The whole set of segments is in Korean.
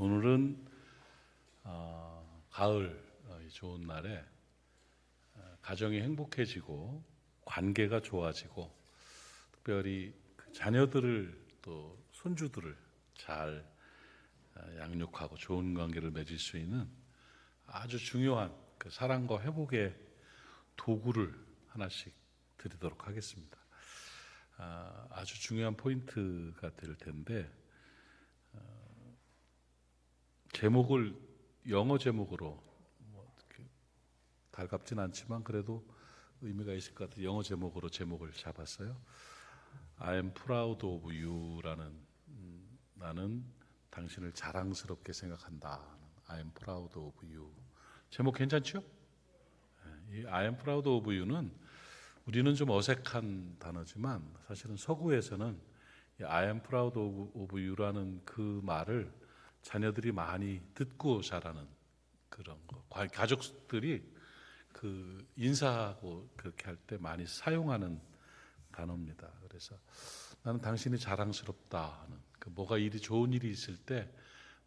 오늘은 가을 이 좋은 날에 가정이 행복해지고 관계가 좋아지고 특별히 그 자녀들을 또 손주들을 잘 양육하고 좋은 관계를 맺을 수 있는 아주 중요한 그 사랑과 회복의 도구를 하나씩 드리도록 하겠습니다. 아주 중요한 포인트가 될 텐데 제목을 영어 제목으로 달갑진 않지만 그래도 의미가 있을 것 같아요. 영어 제목으로 제목을 잡았어요. I am proud of you라는 나는 당신을 자랑스럽게 생각한다. I am proud of you. 제목 괜찮죠? 이 I am proud of you는 우리는 좀 어색한 단어지만 사실은 서구에서는 이 I am proud of you라는 그 말을 자녀들이 많이 듣고 자라는 그런 거. 가족들이 그 인사하고 그렇게 할 때 많이 사용하는 단어입니다. 그래서 나는 당신이 자랑스럽다 하는 그 뭐가 좋은 일이 있을 때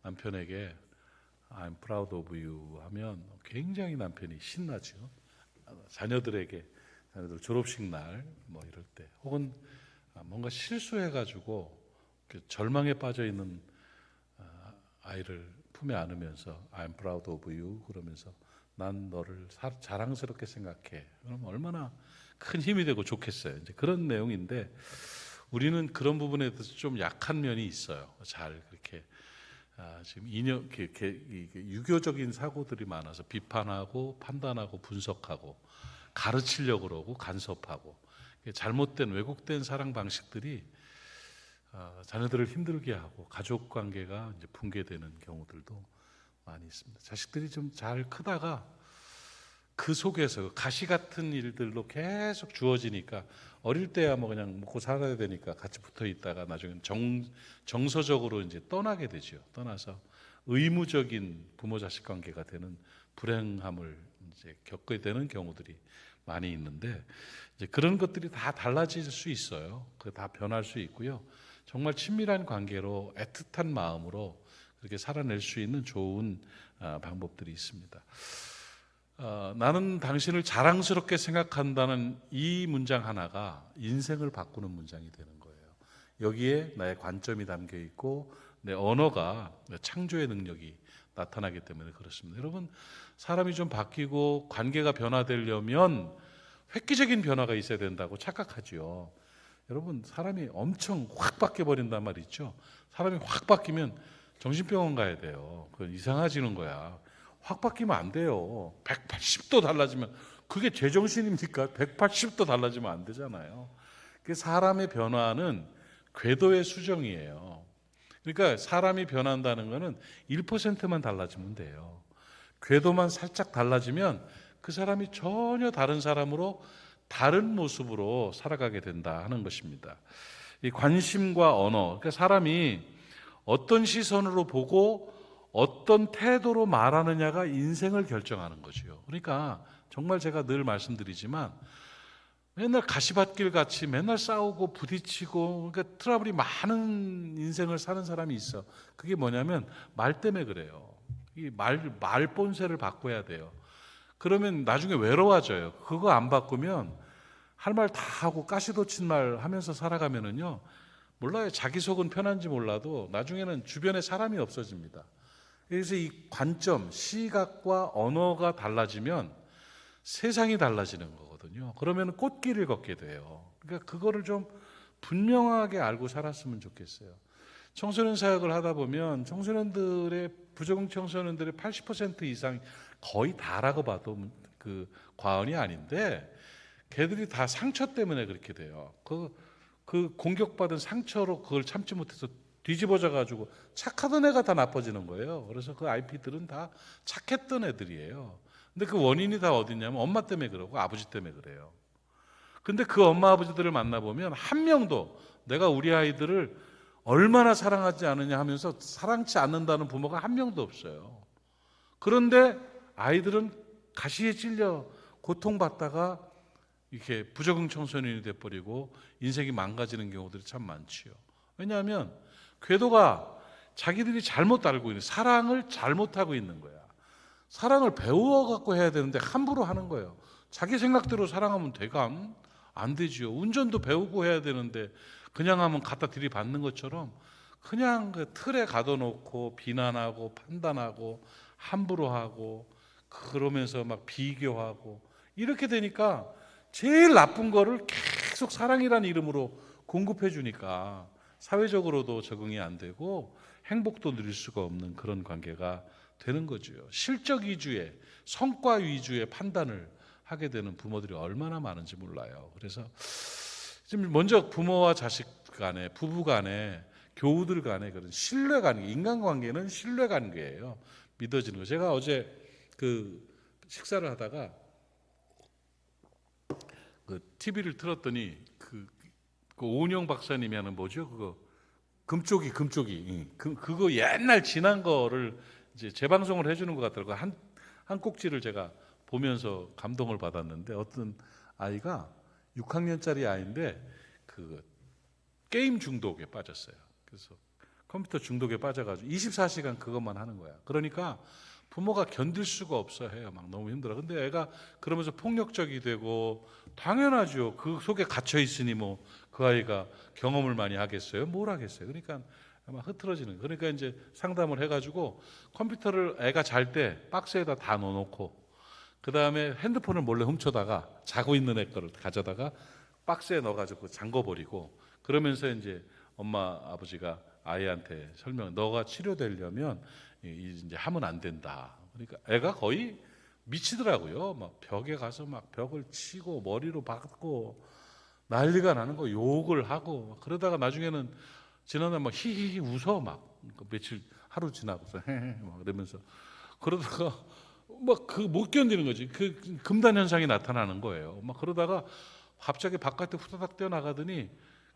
남편에게 I'm proud of you 하면 굉장히 남편이 신나죠. 자녀들 졸업식 날 뭐 이럴 때 혹은 뭔가 실수해가지고 절망에 빠져 있는 아이를 품에 안으면서 I'm proud of you 그러면서 난 너를 자랑스럽게 생각해. 그럼 얼마나 큰 힘이 되고 좋겠어요. 이제 그런 내용인데 우리는 그런 부분에 대해서 좀 약한 면이 있어요. 잘 그렇게 지금 유교적인 사고들이 많아서 비판하고 판단하고 분석하고 가르치려고 그러고 간섭하고 잘못된 왜곡된 사랑 방식들이 자녀들을 힘들게 하고 가족 관계가 이제 붕괴되는 경우들도 많이 있습니다. 자식들이 좀 잘 크다가 그 속에서 가시 같은 일들로 계속 주어지니까 어릴 때야 뭐 그냥 먹고 살아야 되니까 같이 붙어 있다가 나중에 정서적으로 이제 떠나게 되죠. 떠나서 의무적인 부모 자식 관계가 되는 불행함을 이제 겪게 되는 경우들이 많이 있는데 이제 그런 것들이 다 달라질 수 있어요. 그 다 변할 수 있고요. 정말 친밀한 관계로 애틋한 마음으로 그렇게 살아낼 수 있는 좋은 방법들이 있습니다. 나는 당신을 자랑스럽게 생각한다는 이 문장 하나가 인생을 바꾸는 문장이 되는 거예요. 여기에 나의 관점이 담겨 있고 내 언어가 창조의 능력이 나타나기 때문에 그렇습니다. 여러분, 사람이 좀 바뀌고 관계가 변화되려면 획기적인 변화가 있어야 된다고 착각하지요. 여러분, 사람이 엄청 확 바뀌어버린단 말이죠. 사람이 확 바뀌면 정신병원 가야 돼요. 그건 이상해지는 거야. 확 바뀌면 안 돼요. 180도 달라지면 그게 제정신입니까? 180도 달라지면 안 되잖아요. 사람의 변화는 궤도의 수정이에요. 그러니까 사람이 변한다는 것은 1%만 달라지면 돼요. 궤도만 살짝 달라지면 그 사람이 전혀 다른 사람으로 다른 모습으로 살아가게 된다 하는 것입니다. 이 관심과 언어, 그러니까 사람이 어떤 시선으로 보고 어떤 태도로 말하느냐가 인생을 결정하는 거죠. 그러니까 정말 제가 늘 말씀드리지만 맨날 가시밭길 같이 맨날 싸우고 부딪히고 그러니까 트러블이 많은 인생을 사는 사람이 있어. 그게 뭐냐면 말 때문에 그래요. 이 말 본세를 바꿔야 돼요. 그러면 나중에 외로워져요. 그거 안 바꾸면 할 말 다 하고 가시도친 말 하면서 살아가면은요. 몰라요. 자기 속은 편한지 몰라도 나중에는 주변에 사람이 없어집니다. 그래서 이 관점, 시각과 언어가 달라지면 세상이 달라지는 거거든요. 그러면 꽃길을 걷게 돼요. 그러니까 그거를 좀 분명하게 알고 살았으면 좋겠어요. 청소년 사역을 하다 보면 부적응 청소년들의 80% 이상 거의 다라고 봐도 그 과언이 아닌데 걔들이 다 상처 때문에 그렇게 돼요. 그 공격받은 상처로 그걸 참지 못해서 뒤집어져 가지고 착하던 애가 다 나빠지는 거예요. 그래서 그 IP들은 다 착했던 애들이에요. 근데 그 원인이 다 어디냐면 엄마 때문에 그러고 아버지 때문에 그래요. 근데 그 엄마 아버지들을 만나보면 한 명도 내가 우리 아이들을 얼마나 사랑하지 않느냐 하면서 사랑치 않는다는 부모가 한 명도 없어요. 그런데 아이들은 가시에 찔려 고통받다가 이렇게 부적응 청소년이 돼버리고 인생이 망가지는 경우들이 참 많지요. 왜냐하면 궤도가 자기들이 잘못 알고 있는, 사랑을 잘못하고 있는 거야. 사랑을 배워갖고 해야 되는데 함부로 하는 거예요. 자기 생각대로 사랑하면 되감? 안 되지요. 운전도 배우고 해야 되는데 그냥 하면 갖다 들이받는 것처럼 그냥 그 틀에 가둬놓고 비난하고 판단하고 함부로 하고 그러면서 막 비교하고 이렇게 되니까 제일 나쁜 거를 계속 사랑이라는 이름으로 공급해 주니까 사회적으로도 적응이 안 되고 행복도 누릴 수가 없는 그런 관계가 되는 거죠. 실적 위주의, 성과 위주의 판단을 하게 되는 부모들이 얼마나 많은지 몰라요. 그래서 지금 먼저 부모와 자식 간에, 부부 간에, 교우들 간에 그런 신뢰관계, 인간관계는 신뢰관계예요. 믿어지는 거. 제가 어제 그 식사를 하다가 그 TV를 틀었더니 그 오은영 박사님이 하는 뭐죠? 그거 금쪽이 그거 옛날 지난 거를 이제 재방송을 해주는 것 같더라고요. 한 꼭지를 제가 보면서 감동을 받았는데 어떤 아이가 6학년짜리 아이인데 그 게임 중독에 빠졌어요. 그래서 컴퓨터 중독에 빠져가지고 24시간 그것만 하는 거야. 그러니까 부모가 견딜 수가 없어 해요. 막 너무 힘들어. 근데 애가 그러면서 폭력적이 되고 당연하죠. 그 속에 갇혀 있으니 뭐 그 아이가 경험을 많이 하겠어요? 뭘 하겠어요? 그러니까 아마 흐트러지는. 그러니까 이제 상담을 해가지고 컴퓨터를 애가 잘 때 박스에다 다 넣어놓고 그 다음에 핸드폰을 몰래 훔쳐다가 자고 있는 애 거를 가져다가 박스에 넣어가지고 잠궈버리고 그러면서 이제 엄마 아버지가 아이한테 설명, 너가 치료되려면 이제 하면 안 된다. 그러니까 애가 거의 미치더라고요. 막 벽에 가서 막 벽을 치고 머리로 박고 난리가 나는 거, 욕을 하고 그러다가 나중에는 지난날 막 히히히 웃어 막 며칠 하루 지나고서 헤헤 막 그러면서 그러다가 막 그 못 견디는 거지. 그 금단 현상이 나타나는 거예요. 막 그러다가 갑자기 바깥에 후다닥 뛰어나가더니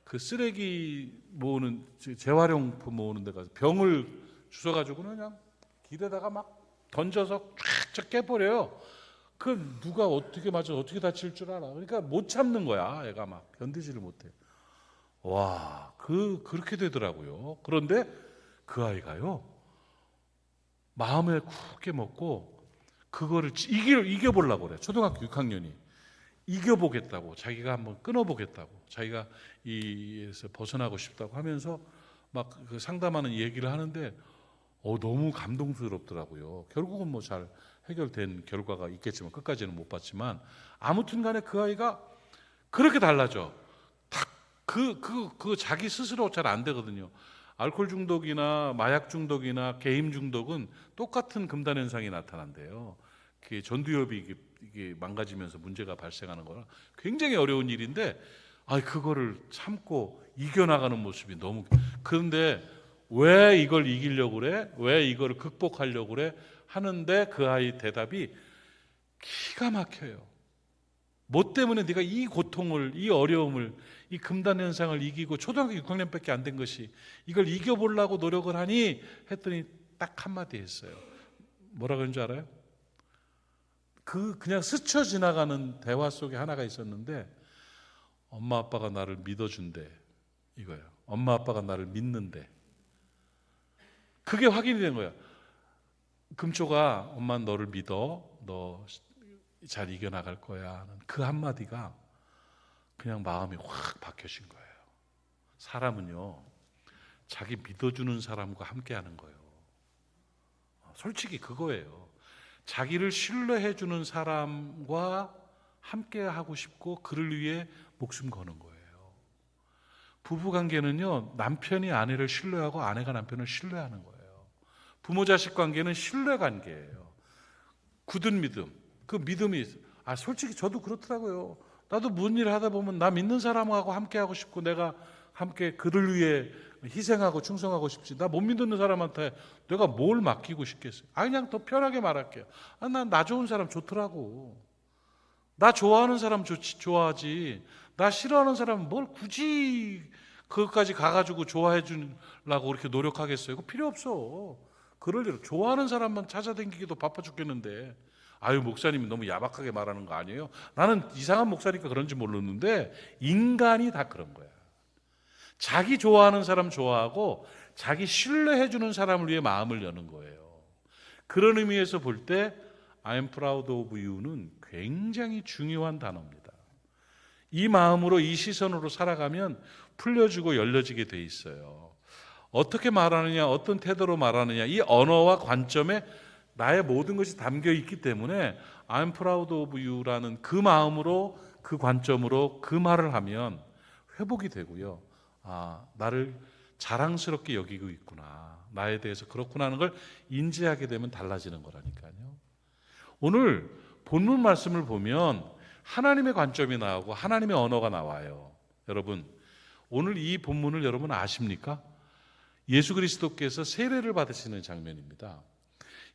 그 쓰레기 모으는 재활용품 모으는 데 가서 병을 주워가지고는 그냥 길에다가 막 던져서 쫙쫙 깨버려요. 그 누가 어떻게 맞아 어떻게 다칠 줄 알아. 그러니까 못 참는 거야. 애가 막 견디지를 못해. 와, 그렇게 되더라고요. 그런데 그 아이가요 마음에 굳게 먹고 그거를 이겨보려고 그래. 초등학교 6학년이 이겨보겠다고, 자기가 한번 끊어보겠다고, 자기가 이에서 벗어나고 싶다고 하면서 막 그 상담하는 얘기를 하는데 너무 감동스럽더라고요. 결국은 뭐 잘 해결된 결과가 있겠지만 끝까지는 못 봤지만 아무튼 간에 그 아이가 그렇게 달라져. 그 자기 스스로 잘 안 되거든요. 알코올 중독이나 마약 중독이나 게임 중독은 똑같은 금단 현상이 나타난대요. 그 전두엽이 이게 망가지면서 문제가 발생하는 거라 굉장히 어려운 일인데 그거를 참고 이겨나가는 모습이 너무. 그런데 왜 이걸 이기려고 그래? 왜 이걸 극복하려고 그래? 하는데 그 아이 대답이 기가 막혀요. 뭐 때문에 네가 이 고통을, 이 어려움을, 이 금단 현상을 이기고 초등학교 6학년밖에 안 된 것이 이걸 이겨보려고 노력을 하니? 했더니 딱 한마디 했어요. 뭐라 그런 줄 알아요? 그냥 스쳐 지나가는 대화 속에 하나가 있었는데 엄마 아빠가 나를 믿어준대 이거예요. 엄마 아빠가 나를 믿는데. 그게 확인이 된 거야. 금초가 엄마는 너를 믿어. 너 잘 이겨나갈 거야 하는 그 한마디가 그냥 마음이 확 박혀진 거예요. 사람은요 자기 믿어주는 사람과 함께하는 거예요. 솔직히 그거예요. 자기를 신뢰해주는 사람과 함께하고 싶고 그를 위해 목숨 거는 거예요. 부부관계는요 남편이 아내를 신뢰하고 아내가 남편을 신뢰하는 거예요. 부모 자식 관계는 신뢰관계예요. 굳은 믿음. 그 믿음이 솔직히 저도 그렇더라고요. 나도 무슨 일을 하다 보면 나 믿는 사람하고 함께하고 싶고 내가 함께 그를 위해 희생하고 충성하고 싶지. 나 못 믿는 사람한테 내가 뭘 맡기고 싶겠어요. 그냥 더 편하게 말할게요. 난 나 좋은 사람 좋더라고. 나 좋아하는 사람 좋아하지. 나 싫어하는 사람은 뭘 굳이 그것까지 가가지고 좋아해 주려고 그렇게 노력하겠어요. 그거 필요 없어. 그럴 일 좋아하는 사람만 찾아다니기도 바빠 죽겠는데 목사님이 너무 야박하게 말하는 거 아니에요? 나는 이상한 목사니까 그런지 몰랐는데 인간이 다 그런 거야. 자기 좋아하는 사람 좋아하고 자기 신뢰해주는 사람을 위해 마음을 여는 거예요. 그런 의미에서 볼 때 I'm proud of you는 굉장히 중요한 단어입니다. 이 마음으로, 이 시선으로 살아가면 풀려지고 열려지게 돼 있어요. 어떻게 말하느냐, 어떤 태도로 말하느냐, 이 언어와 관점에 나의 모든 것이 담겨 있기 때문에 I'm proud of you라는 그 마음으로, 그 관점으로 그 말을 하면 회복이 되고요. 아, 나를 자랑스럽게 여기고 있구나, 나에 대해서 그렇구나 하는 걸 인지하게 되면 달라지는 거라니까요. 오늘 본문 말씀을 보면 하나님의 관점이 나오고 하나님의 언어가 나와요. 여러분, 오늘 이 본문을 여러분 아십니까? 예수 그리스도께서 세례를 받으시는 장면입니다.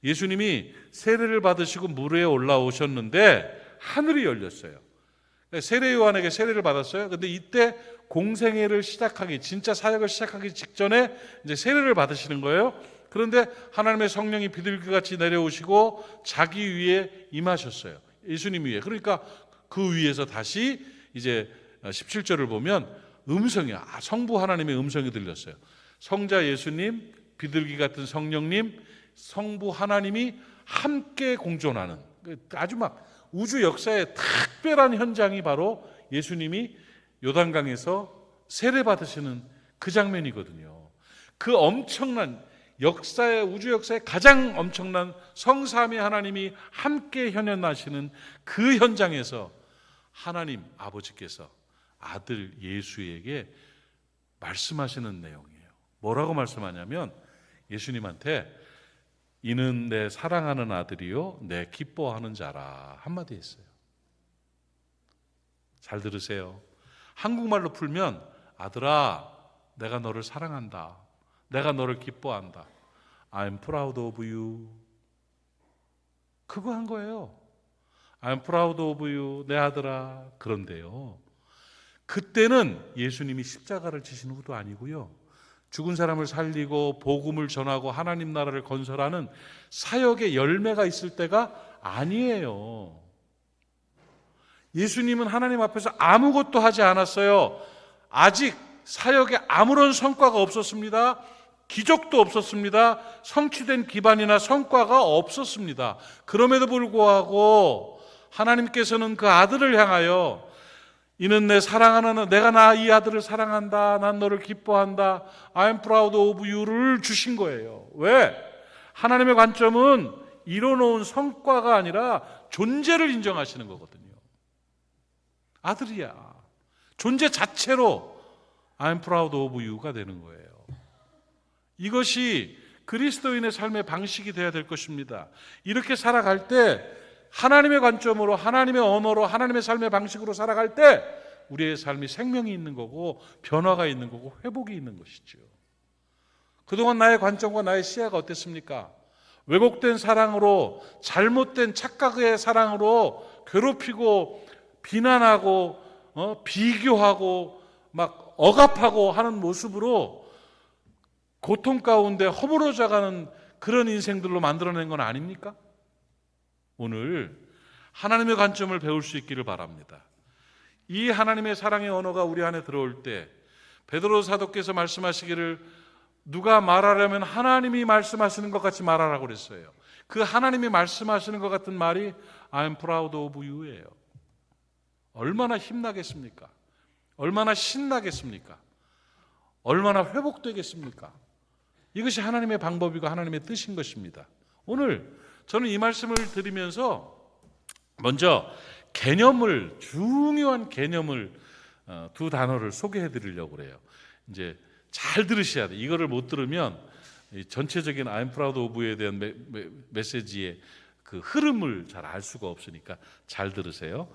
예수님이 세례를 받으시고 물 위에 올라오셨는데 하늘이 열렸어요. 세례 요한에게 세례를 받았어요. 근데 이때 공생애를 시작하기, 진짜 사역을 시작하기 직전에 이제 세례를 받으시는 거예요. 그런데 하나님의 성령이 비둘기같이 내려오시고 자기 위에 임하셨어요. 예수님 위에. 그러니까 그 위에서 다시 이제 17절을 보면 음성이, 성부 하나님의 음성이 들렸어요. 성자 예수님, 비둘기 같은 성령님, 성부 하나님이 함께 공존하는 아주 막 우주 역사의 특별한 현장이 바로 예수님이 요단강에서 세례 받으시는 그 장면이거든요. 그 엄청난 역사의, 우주 역사의 가장 엄청난 성삼위 하나님이 함께 현현하시는 그 현장에서 하나님 아버지께서 아들 예수에게 말씀하시는 내용이에요. 뭐라고 말씀하냐면 예수님한테 이는 내 사랑하는 아들이요 내 기뻐하는 자라 한마디 했어요. 잘 들으세요. 한국말로 풀면 아들아 내가 너를 사랑한다, 내가 너를 기뻐한다, I'm proud of you, 그거 한 거예요. I'm proud of you, 내 아들아. 그런데요, 그때는 예수님이 십자가를 지신 후도 아니고요, 죽은 사람을 살리고 복음을 전하고 하나님 나라를 건설하는 사역의 열매가 있을 때가 아니에요. 예수님은 하나님 앞에서 아무것도 하지 않았어요. 아직 사역에 아무런 성과가 없었습니다. 기적도 없었습니다. 성취된 기반이나 성과가 없었습니다. 그럼에도 불구하고 하나님께서는 그 아들을 향하여 이는 내 사랑하는, 내가 나 이 아들을 사랑한다, 난 너를 기뻐한다, I'm proud of you를 주신 거예요. 왜? 하나님의 관점은 이뤄놓은 성과가 아니라 존재를 인정하시는 거거든요. 아들이야. 존재 자체로 I'm proud of you가 되는 거예요. 이것이 그리스도인의 삶의 방식이 되어야 될 것입니다. 이렇게 살아갈 때 하나님의 관점으로, 하나님의 언어로, 하나님의 삶의 방식으로 살아갈 때 우리의 삶이 생명이 있는 거고 변화가 있는 거고 회복이 있는 것이죠. 그동안 나의 관점과 나의 시야가 어땠습니까? 왜곡된 사랑으로, 잘못된 착각의 사랑으로 괴롭히고 비난하고 비교하고 막 억압하고 하는 모습으로 고통 가운데 허물어져가는 그런 인생들로 만들어낸 건 아닙니까? 오늘 하나님의 관점을 배울 수 있기를 바랍니다. 이 하나님의 사랑의 언어가 우리 안에 들어올 때 베드로 사도께서 말씀하시기를 누가 말하려면 하나님이 말씀하시는 것 같이 말하라고 그랬어요. 그 하나님이 말씀하시는 것 같은 말이 I'm proud of you예요. 얼마나 힘나겠습니까? 얼마나 신나겠습니까? 얼마나 회복되겠습니까? 이것이 하나님의 방법이고 하나님의 뜻인 것입니다. 오늘 저는 이 말씀을 드리면서 먼저 개념을, 중요한 개념을 두 단어를 소개해 드리려고 그래요. 이제 잘 들으셔야 돼요. 이거를 못 들으면 전체적인 I'm proud of you에 대한 메시지의 그 흐름을 잘 알 수가 없으니까 잘 들으세요.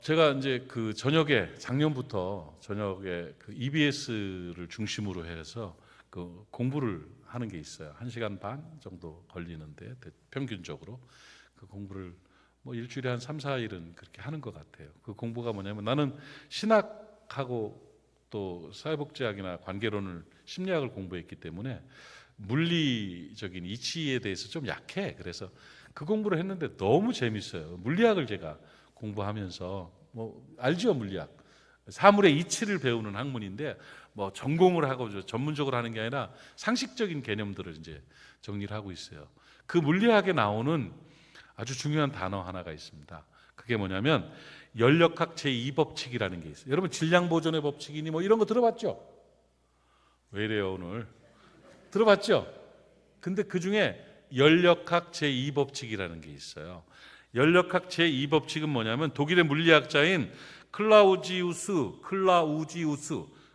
제가 이제 그 저녁에, 작년부터 저녁에 그 EBS를 중심으로 해서 그 공부를 하는 게 있어요. 1시간 반 정도 걸리는데 평균적으로 그 공부를 뭐 일주일에 한 3, 4일은 그렇게 하는 것 같아요. 그 공부가 뭐냐면 나는 신학하고 또 사회복지학이나 관계론을, 심리학을 공부했기 때문에 물리적인 이치에 대해서 좀 약해. 그래서 그 공부를 했는데 너무 재밌어요. 물리학을 제가 공부하면서 뭐 알죠, 물리학. 사물의 이치를 배우는 학문인데 뭐 전공을 하고 전문적으로 하는 게 아니라 상식적인 개념들을 이제 정리를 하고 있어요. 그 물리학에 나오는 아주 중요한 단어 하나가 있습니다. 그게 뭐냐면 연력학 제2법칙이라는 게 있어요. 여러분 질량 보존의 법칙이니 뭐 이런 거 들어봤죠? 왜 이래요 오늘? 들어봤죠? 근데 그 중에 연력학 제2법칙이라는 게 있어요. 연력학 제2법칙은 뭐냐면 독일의 물리학자인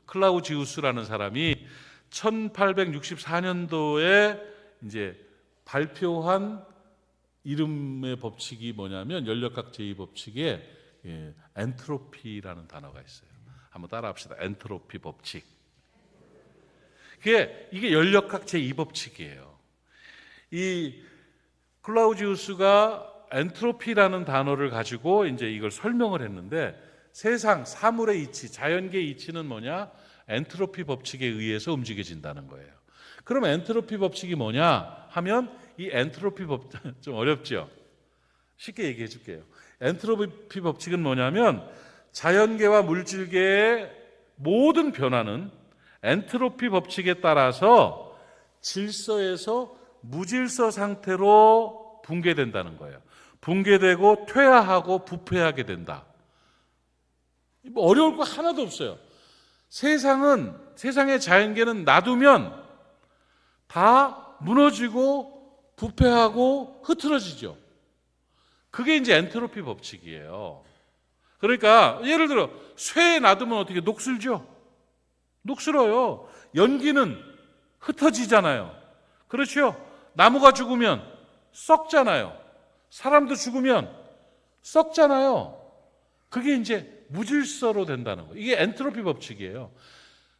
클라우지우스라는 사람이 1864년도에 이제 발표한 이름의 법칙이 뭐냐면 연력학 제2법칙에 엔트로피라는 단어가 있어요. 한번 따라합시다. 엔트로피 법칙. 이게 연력학 제2법칙이에요. 이 클라우지우스가 엔트로피라는 단어를 가지고 이제 이걸 설명을 했는데 세상 사물의 이치, 자연계의 이치는 뭐냐? 엔트로피 법칙에 의해서 움직여진다는 거예요. 그럼 엔트로피 법칙이 뭐냐 하면 이 엔트로피 법칙 좀 어렵죠? 쉽게 얘기해 줄게요. 엔트로피 법칙은 뭐냐면 자연계와 물질계의 모든 변화는 엔트로피 법칙에 따라서 질서에서 무질서 상태로 붕괴된다는 거예요. 붕괴되고 퇴화하고 부패하게 된다. 어려울 거 하나도 없어요. 세상의 자연계는 놔두면 다 무너지고 부패하고 흐트러지죠. 그게 이제 엔트로피 법칙이에요. 그러니까 예를 들어 쇠에 놔두면 어떻게 녹슬죠? 녹슬어요. 연기는 흩어지잖아요. 그렇죠? 나무가 죽으면 썩잖아요. 사람도 죽으면 썩잖아요. 그게 이제 무질서로 된다는 거예요. 이게 엔트로피 법칙이에요.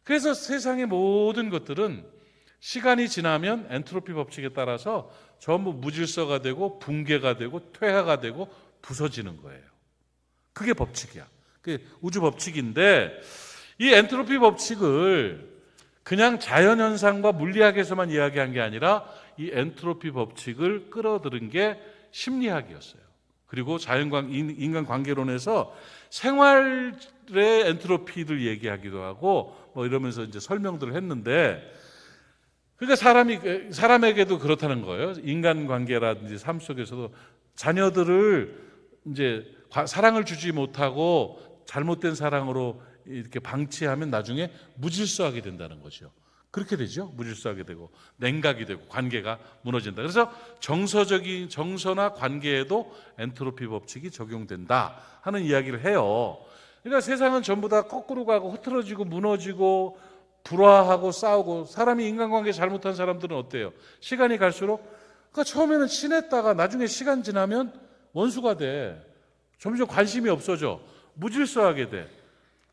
그래서 세상의 모든 것들은 시간이 지나면 엔트로피 법칙에 따라서 전부 무질서가 되고 붕괴가 되고 퇴화가 되고 부서지는 거예요. 그게 법칙이야. 그게 우주 법칙인데 이 엔트로피 법칙을 그냥 자연현상과 물리학에서만 이야기한 게 아니라 이 엔트로피 법칙을 끌어들인 게 심리학이었어요. 그리고 인간관계론에서 생활의 엔트로피를 얘기하기도 하고 뭐 이러면서 이제 설명들을 했는데 그러니까 사람에게도 그렇다는 거예요. 인간관계라든지 삶 속에서도 자녀들을 이제 사랑을 주지 못하고 잘못된 사랑으로 이렇게 방치하면 나중에 무질서하게 된다는 거죠. 그렇게 되죠. 무질서하게 되고 냉각이 되고 관계가 무너진다. 그래서 정서나 관계에도 엔트로피 법칙이 적용된다 하는 이야기를 해요. 그러니까 세상은 전부 다 거꾸로 가고 흐트러지고 무너지고 불화하고 싸우고 사람이 인간관계 잘못한 사람들은 어때요? 시간이 갈수록 그러니까 처음에는 친했다가 나중에 시간 지나면 원수가 돼. 점점 관심이 없어져. 무질서하게 돼.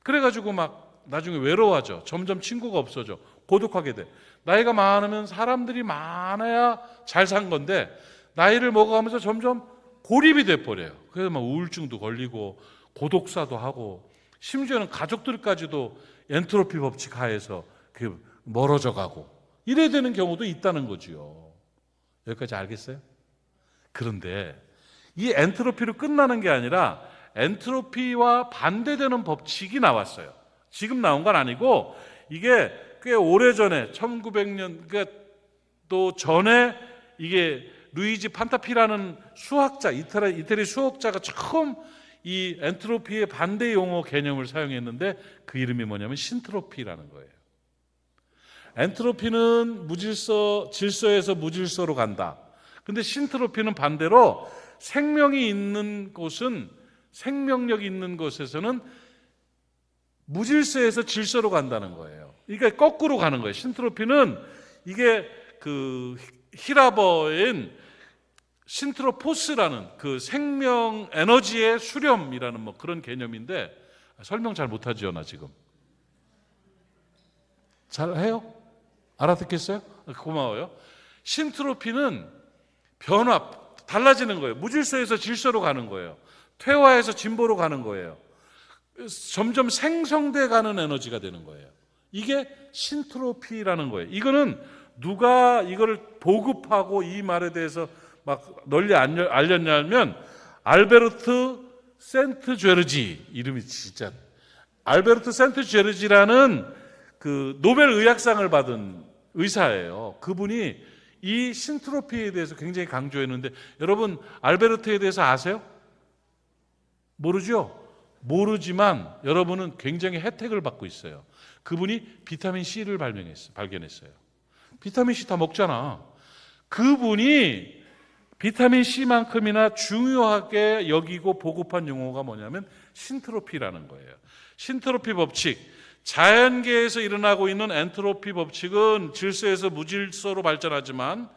그래가지고 막 나중에 외로워져. 점점 친구가 없어져. 고독하게 돼. 나이가 많으면 사람들이 많아야 잘 산 건데 나이를 먹어가면서 점점 고립이 돼버려요. 그래서 막 우울증도 걸리고 고독사도 하고 심지어는 가족들까지도 엔트로피 법칙 하에서 멀어져 가고 이래야 되는 경우도 있다는 거지요. 여기까지 알겠어요? 그런데 이 엔트로피로 끝나는 게 아니라 엔트로피와 반대되는 법칙이 나왔어요. 지금 나온 건 아니고 이게 꽤 오래전에 1900년 그러니까 또 전에 이게 루이지 판타피라는 수학자 이태리 수학자가 처음 이 엔트로피의 반대 용어 개념을 사용했는데 그 이름이 뭐냐면 신트로피라는 거예요. 엔트로피는 질서에서 무질서로 간다. 근데 신트로피는 반대로 생명력이 있는 곳에서는 무질서에서 질서로 간다는 거예요. 그러니까 거꾸로 가는 거예요. 신트로피는 이게 그 히라버인 신트로포스라는 그 생명 에너지의 수렴이라는 뭐 그런 개념인데 설명 잘 못하죠, 나 지금. 잘 해요? 알아듣겠어요? 고마워요. 신트로피는 변화, 달라지는 거예요. 무질서에서 질서로 가는 거예요. 퇴화에서 진보로 가는 거예요. 점점 생성돼 가는 에너지가 되는 거예요. 이게 신트로피라는 거예요. 이거는 누가 이거를 보급하고 이 말에 대해서 막 널리 알렸냐면 알베르트 센트죄르지 이름이 진짜 알베르트 센트제르지라는 그 노벨 의학상을 받은 의사예요. 그분이 이 신트로피에 대해서 굉장히 강조했는데, 여러분 알베르트에 대해서 아세요? 모르죠? 모르지만 여러분은 굉장히 혜택을 받고 있어요. 그분이 비타민 C를 발견했어요. 비타민 C 다 먹잖아. 그분이 비타민 C만큼이나 중요하게 여기고 보급한 용어가 뭐냐면 신트로피라는 거예요. 신트로피 법칙, 자연계에서 일어나고 있는 엔트로피 법칙은 질서에서 무질서로 발전하지만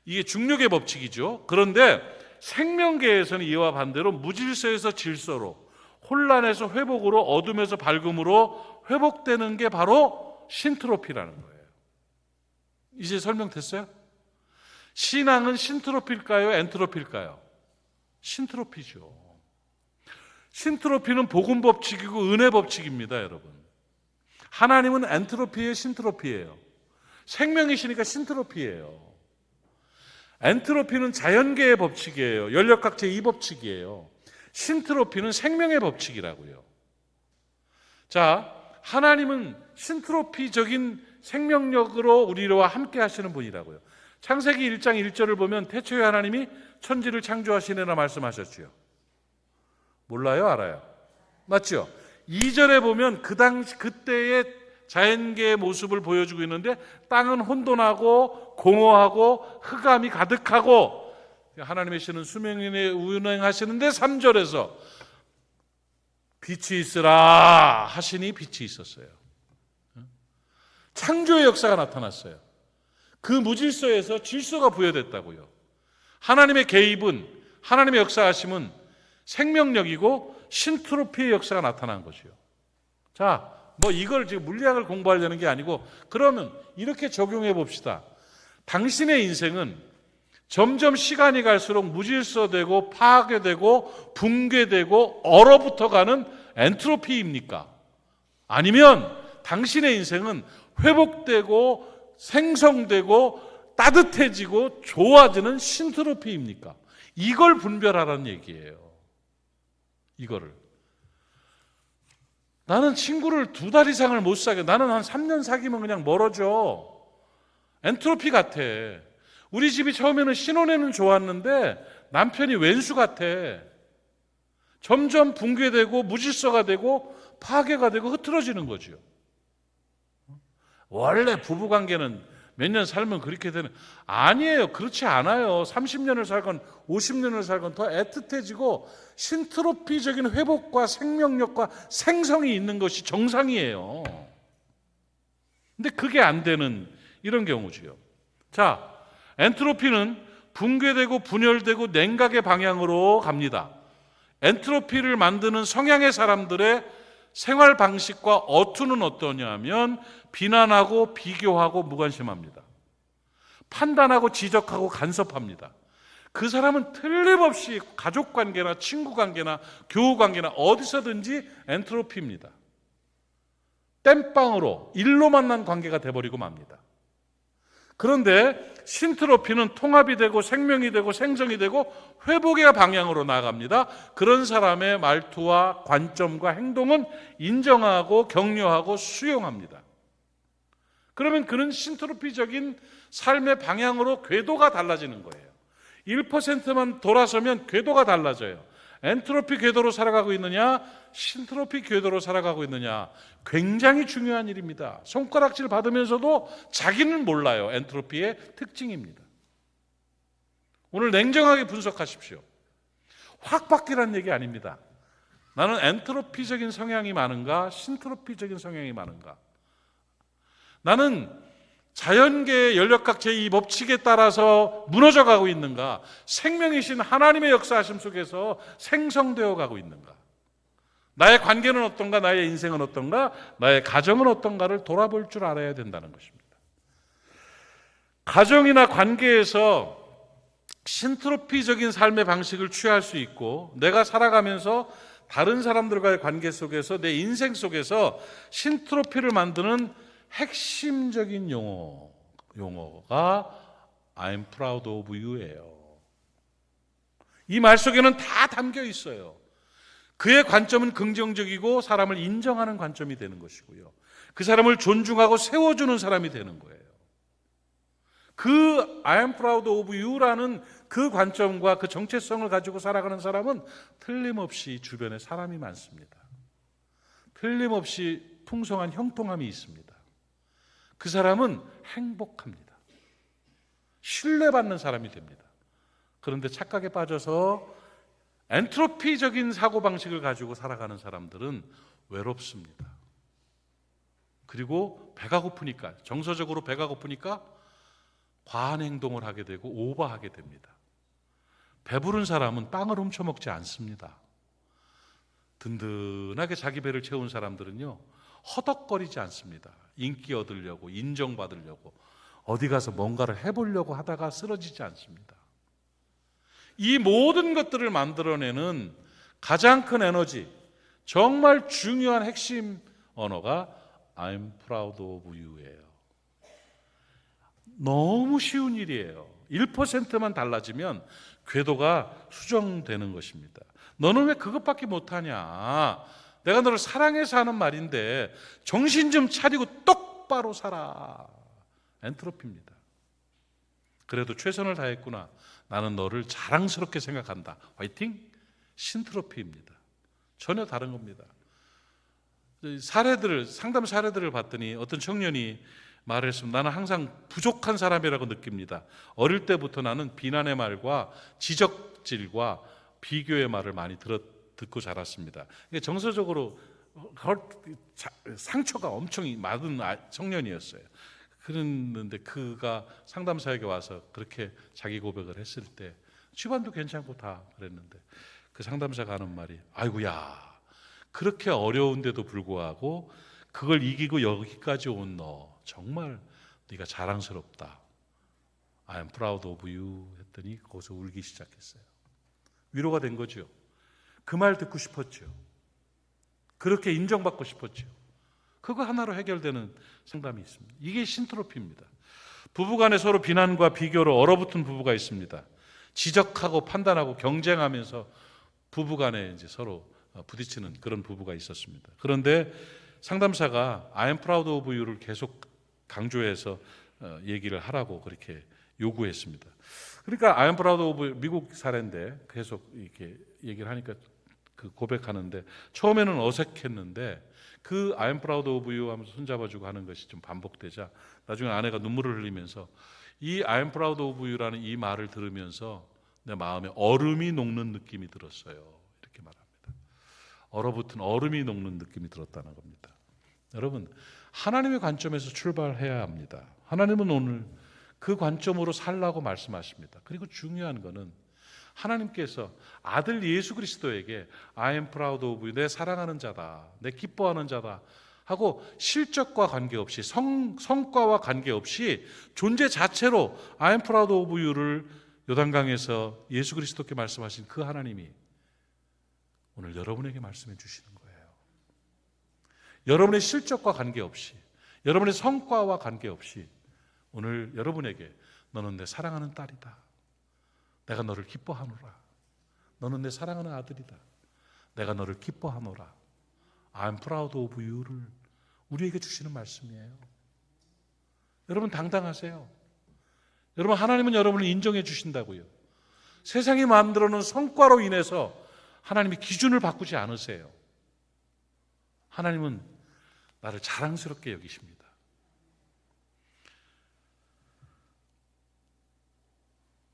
이게 중력의 법칙이죠. 그런데 생명계에서는 이와 반대로 무질서에서 질서로, 혼란에서 회복으로, 어둠에서 밝음으로 회복되는 게 바로 신트로피라는 거예요. 이제 설명됐어요? 신앙은 신트로피일까요? 엔트로피일까요? 신트로피죠. 신트로피는 복음 법칙이고 은혜 법칙입니다, 여러분. 하나님은 엔트로피의 신트로피예요. 생명이시니까 신트로피예요. 엔트로피는 자연계의 법칙이에요. 연력학 제2법칙이에요. 신트로피는 생명의 법칙이라고요. 자, 하나님은 신트로피적인 생명력으로 우리와 함께 하시는 분이라고요. 창세기 1장 1절을 보면 태초에 하나님이 천지를 창조하시느라 말씀하셨지요. 몰라요? 알아요? 맞죠? 2절에 보면 그때의 자연계의 모습을 보여주고 있는데, 땅은 혼돈하고 공허하고 흑암이 가득하고 하나님의 신은 수명인에 운행하시는데 3절에서 빛이 있으라 하시니 빛이 있었어요. 창조의 역사가 나타났어요. 그 무질서에서 질서가 부여됐다고요. 하나님의 개입은, 하나님의 역사하심은 생명력이고 신트로피의 역사가 나타난 것이요. 자, 뭐 이걸 지금 물리학을 공부하려는 게 아니고, 그러면 이렇게 적용해 봅시다. 당신의 인생은 점점 시간이 갈수록 무질서되고 파괴되고 붕괴되고 얼어붙어가는 엔트로피입니까? 아니면 당신의 인생은 회복되고 생성되고 따뜻해지고 좋아지는 신트로피입니까? 이걸 분별하라는 얘기예요. 이거를. 나는 친구를 2달 이상을 못 사귀어. 나는 한 3년 사귀면 그냥 멀어져. 엔트로피 같아. 우리 집이 처음에는 신혼에는 좋았는데 남편이 왼수 같아. 점점 붕괴되고 무질서가 되고 파괴가 되고 흐트러지는 거죠. 원래 부부관계는 몇 년 살면 그렇게 되는, 아니에요. 그렇지 않아요. 30년을 살건 50년을 살건 더 애틋해지고 신트로피적인 회복과 생명력과 생성이 있는 것이 정상이에요. 근데 그게 안 되는 이런 경우지요. 자, 엔트로피는 붕괴되고 분열되고 냉각의 방향으로 갑니다. 엔트로피를 만드는 성향의 사람들의 생활 방식과 어투는 어떠냐면 비난하고 비교하고 무관심합니다. 판단하고 지적하고 간섭합니다. 그 사람은 틀림없이 가족관계나 친구관계나 교우관계나 어디서든지 엔트로피입니다. 땜빵으로 일로 만난 관계가 돼버리고 맙니다. 그런데 신트로피는 통합이 되고 생명이 되고 생성이 되고 회복의 방향으로 나아갑니다. 그런 사람의 말투와 관점과 행동은 인정하고 격려하고 수용합니다. 그러면 그는 신트로피적인 삶의 방향으로 궤도가 달라지는 거예요. 1%만 돌아서면 궤도가 달라져요. 엔트로피 궤도로 살아가고 있느냐, 신트로피 궤도로 살아가고 있느냐, 굉장히 중요한 일입니다. 손가락질 받으면서도 자기는 몰라요. 엔트로피의 특징입니다. 오늘 냉정하게 분석하십시오. 확 바뀌라는 얘기 아닙니다. 나는 엔트로피적인 성향이 많은가, 신트로피적인 성향이 많은가? 나는 자연계의 연력학 제2법칙에 따라서 무너져 가고 있는가? 생명이신 하나님의 역사하심 속에서 생성되어 가고 있는가? 나의 관계는 어떤가? 나의 인생은 어떤가? 나의 가정은 어떤가를 돌아볼 줄 알아야 된다는 것입니다. 가정이나 관계에서 신트로피적인 삶의 방식을 취할 수 있고, 내가 살아가면서 다른 사람들과의 관계 속에서 내 인생 속에서 신트로피를 만드는 핵심적인 용어가 I'm proud of you예요. 이 말 속에는 다 담겨 있어요. 그의 관점은 긍정적이고 사람을 인정하는 관점이 되는 것이고요. 그 사람을 존중하고 세워주는 사람이 되는 거예요. 그 I am proud of you라는 그 관점과 그 정체성을 가지고 살아가는 사람은 틀림없이 주변에 사람이 많습니다. 틀림없이 풍성한 형통함이 있습니다. 그 사람은 행복합니다. 신뢰받는 사람이 됩니다. 그런데 착각에 빠져서 엔트로피적인 사고방식을 가지고 살아가는 사람들은 외롭습니다. 그리고 배가 고프니까, 정서적으로 배가 고프니까 과한 행동을 하게 되고 오버하게 됩니다. 배부른 사람은 빵을 훔쳐먹지 않습니다. 든든하게 자기 배를 채운 사람들은요, 허덕거리지 않습니다. 인기 얻으려고, 인정받으려고, 어디 가서 뭔가를 해보려고 하다가 쓰러지지 않습니다. 이 모든 것들을 만들어내는 가장 큰 에너지, 정말 중요한 핵심 언어가 I'm proud of you예요. 너무 쉬운 일이에요. 1%만 달라지면 궤도가 수정되는 것입니다. 너는 왜 그것밖에 못하냐? 내가 너를 사랑해서 하는 말인데 정신 좀 차리고 똑바로 살아. 엔트로피입니다. 그래도 최선을 다했구나. 나는 너를 자랑스럽게 생각한다. 화이팅! 신트로피입니다. 전혀 다른 겁니다. 상담 사례들을 봤더니 어떤 청년이 말을 했습니다. 나는 항상 부족한 사람이라고 느낍니다. 어릴 때부터 나는 비난의 말과 지적질과 비교의 말을 많이 듣고 자랐습니다. 정서적으로 상처가 엄청 많은 청년이었어요. 그랬는데 그가 상담사에게 와서 그렇게 자기 고백을 했을 때 집안도 괜찮고 다 그랬는데 그 상담사가 하는 말이 아이고야, 그렇게 어려운데도 불구하고 그걸 이기고 여기까지 온 너 정말 네가 자랑스럽다. I am proud of you 했더니 거기서 울기 시작했어요. 위로가 된 거죠. 그 말 듣고 싶었죠. 그렇게 인정받고 싶었죠. 그거 하나로 해결되는 상담이 있습니다. 이게 신트로피입니다. 부부간에 서로 비난과 비교로 얼어붙은 부부가 있습니다. 지적하고 판단하고 경쟁하면서 부부간에 이제 서로 부딪히는 그런 부부가 있었습니다. 그런데 상담사가 I am proud of you를 계속 강조해서 얘기를 하라고 그렇게 요구했습니다. 그러니까 I am proud of you, 미국 사례인데 계속 이렇게 얘기를 하니까 그 고백하는데 처음에는 어색했는데 그 I am proud of you 하면서 손잡아주고 하는 것이 좀 반복되자 나중에 아내가 눈물을 흘리면서 이 I am proud of you라는 이 말을 들으면서 내 마음에 얼음이 녹는 느낌이 들었어요. 이렇게 말합니다. 얼어붙은 얼음이 녹는 느낌이 들었다는 겁니다. 여러분, 하나님의 관점에서 출발해야 합니다. 하나님은 오늘 그 관점으로 살라고 말씀하십니다. 그리고 중요한 것은 하나님께서 아들 예수 그리스도에게 I am proud of you, 내 사랑하는 자다, 내 기뻐하는 자다 하고 실적과 관계없이 성과와 관계없이 존재 자체로 I am proud of you를 요단강에서 예수 그리스도께 말씀하신 그 하나님이 오늘 여러분에게 말씀해 주시는 거예요. 여러분의 실적과 관계없이, 여러분의 성과와 관계없이 오늘 여러분에게 너는 내 사랑하는 딸이다. 내가 너를 기뻐하노라. 너는 내 사랑하는 아들이다. 내가 너를 기뻐하노라. I'm proud of you를 우리에게 주시는 말씀이에요. 여러분 당당하세요. 여러분 하나님은 여러분을 인정해 주신다고요. 세상이 만들어 놓은 성과로 인해서 하나님이 기준을 바꾸지 않으세요. 하나님은 나를 자랑스럽게 여기십니다.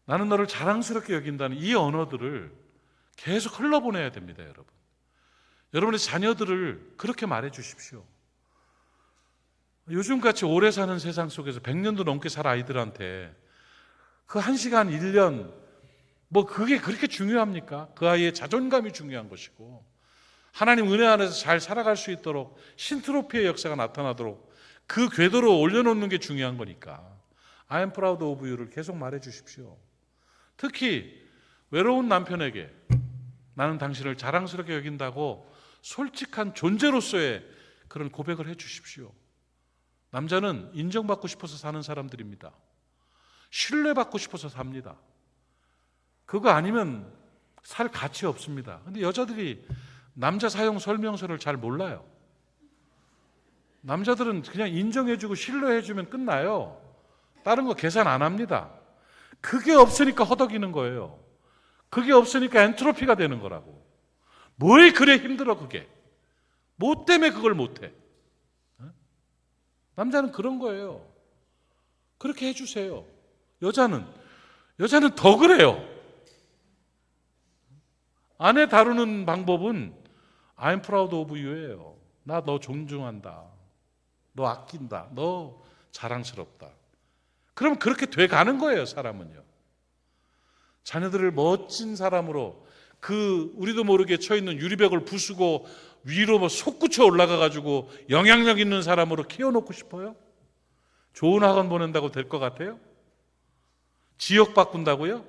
나는 너를 자랑스럽게 여긴다는 이 언어들을 계속 흘러보내야 됩니다, 여러분. 여러분의 자녀들을 그렇게 말해 주십시오. 요즘같이 오래 사는 세상 속에서 100년도 넘게 살 아이들한테 그 1시간, 1년 뭐 그게 그렇게 중요합니까? 그 아이의 자존감이 중요한 것이고 하나님 은혜 안에서 잘 살아갈 수 있도록 신트로피의 역사가 나타나도록 그 궤도로 올려놓는 게 중요한 거니까 I am proud of you를 계속 말해 주십시오. 특히 외로운 남편에게 나는 당신을 자랑스럽게 여긴다고 솔직한 존재로서의 그런 고백을 해 주십시오. 남자는 인정받고 싶어서 사는 사람들입니다. 신뢰받고 싶어서 삽니다. 그거 아니면 살 가치 없습니다. 근데 여자들이 남자 사용 설명서를 잘 몰라요. 남자들은 그냥 인정해주고 신뢰해주면 끝나요. 다른 거 계산 안 합니다. 그게 없으니까 허덕이는 거예요. 그게 없으니까 엔트로피가 되는 거라고. 뭘 그래 힘들어 그게. 뭐 때문에 그걸 못해. 남자는 그런 거예요. 그렇게 해주세요. 여자는 더 그래요. 아내 다루는 방법은 I'm proud of you예요. 나 너 존중한다. 너 아낀다. 너 자랑스럽다. 그럼 그렇게 돼가는 거예요, 사람은요. 자녀들을 멋진 사람으로 우리도 모르게 처있는 유리벽을 부수고 위로 뭐 솟구쳐 올라가가지고 영향력 있는 사람으로 키워놓고 싶어요? 좋은 학원 보낸다고 될 것 같아요? 지역 바꾼다고요?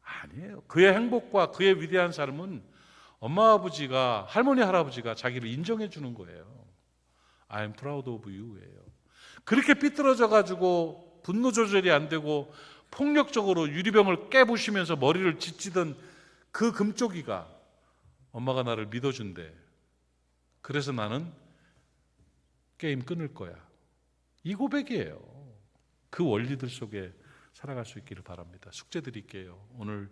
아니에요. 그의 행복과 그의 위대한 삶은 엄마 아버지가, 할머니 할아버지가 자기를 인정해 주는 거예요. I'm proud of you예요. 그렇게 삐뚤어져가지고 분노 조절이 안 되고 폭력적으로 유리병을 깨부시면서 머리를 짓지던 그 금쪽이가 엄마가 나를 믿어준대. 그래서 나는 게임 끊을 거야. 이 고백이에요. 그 원리들 속에 살아갈 수 있기를 바랍니다. 숙제 드릴게요. 오늘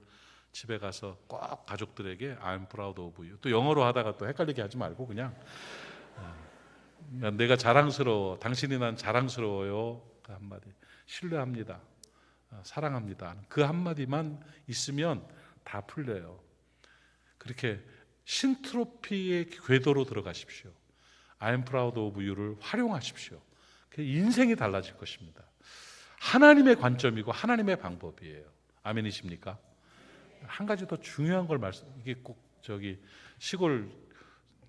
집에 가서 꼭 가족들에게 I'm proud of you. 또 영어로 하다가 또 헷갈리게 하지 말고 그냥 내가 자랑스러워. 당신이 난 자랑스러워요. 그 한마디. 신뢰합니다. 사랑합니다. 그 한마디만 있으면 다 풀려요. 그렇게 신트로피의 궤도로 들어가십시오. I'm proud of you를 활용하십시오. 인생이 달라질 것입니다. 하나님의 관점이고 하나님의 방법이에요. 아멘이십니까? 한 가지 더 중요한 걸 이게 꼭 시골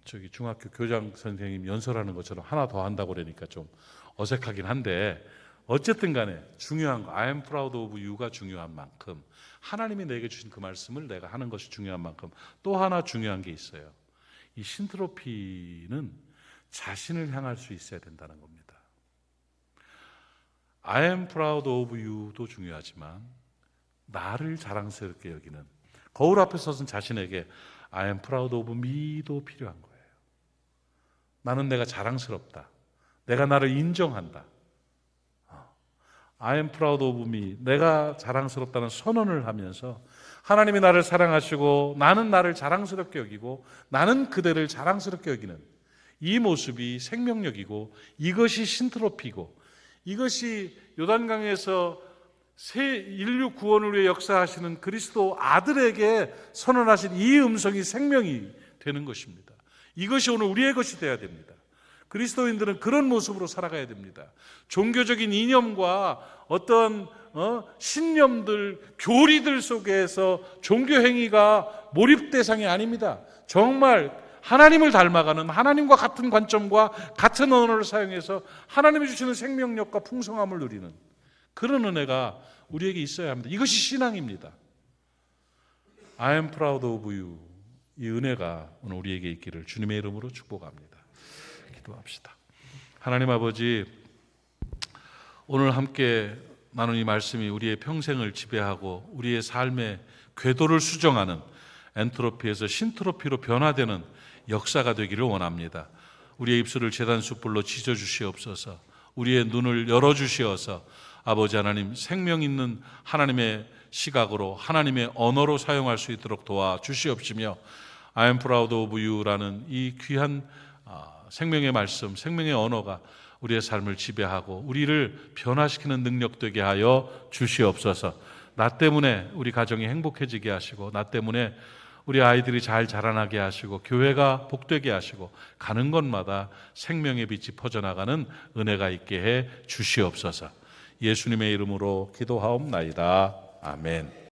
중학교 교장 선생님 연설하는 것처럼 하나 더 한다고 그러니까 좀 어색하긴 한데, 어쨌든 간에 중요한 거, I am proud of you가 중요한 만큼 하나님이 내게 주신 그 말씀을 내가 하는 것이 중요한 만큼 또 하나 중요한 게 있어요. 이 신트로피는 자신을 향할 수 있어야 된다는 겁니다. I am proud of you도 중요하지만 나를 자랑스럽게 여기는, 거울 앞에 서서 자신에게 I am proud of me도 필요한 거예요. 나는 내가 자랑스럽다. 내가 나를 인정한다. I am proud of me. 내가 자랑스럽다는 선언을 하면서 하나님이 나를 사랑하시고 나는 나를 자랑스럽게 여기고 나는 그대를 자랑스럽게 여기는 이 모습이 생명력이고, 이것이 신트로피고, 이것이 요단강에서 새 인류 구원을 위해 역사하시는 그리스도 아들에게 선언하신 이 음성이 생명이 되는 것입니다. 이것이 오늘 우리의 것이 되어야 됩니다. 그리스도인들은 그런 모습으로 살아가야 됩니다. 종교적인 이념과 어떤 신념들, 교리들 속에서 종교 행위가 몰입 대상이 아닙니다. 정말 하나님을 닮아가는, 하나님과 같은 관점과 같은 언어를 사용해서 하나님이 주시는 생명력과 풍성함을 누리는 그런 은혜가 우리에게 있어야 합니다. 이것이 신앙입니다. I am proud of you. 이 은혜가 오늘 우리에게 있기를 주님의 이름으로 축복합니다. 기도합시다. 하나님 아버지, 오늘 함께 나눈 이 말씀이 우리의 평생을 지배하고 우리의 삶의 궤도를 수정하는 엔트로피에서 신트로피로 변화되는 역사가 되기를 원합니다. 우리의 입술을 제단 숯불로 지져주시옵소서. 우리의 눈을 열어주시어서 아버지 하나님, 생명 있는 하나님의 시각으로, 하나님의 언어로 사용할 수 있도록 도와주시옵시며, I am proud of you라는 이 귀한 생명의 말씀, 생명의 언어가 우리의 삶을 지배하고 우리를 변화시키는 능력 되게 하여 주시옵소서. 나 때문에 우리 가정이 행복해지게 하시고, 나 때문에 우리 아이들이 잘 자라나게 하시고, 교회가 복되게 하시고, 가는 곳마다 생명의 빛이 퍼져나가는 은혜가 있게 해 주시옵소서. 예수님의 이름으로 기도하옵나이다. 아멘.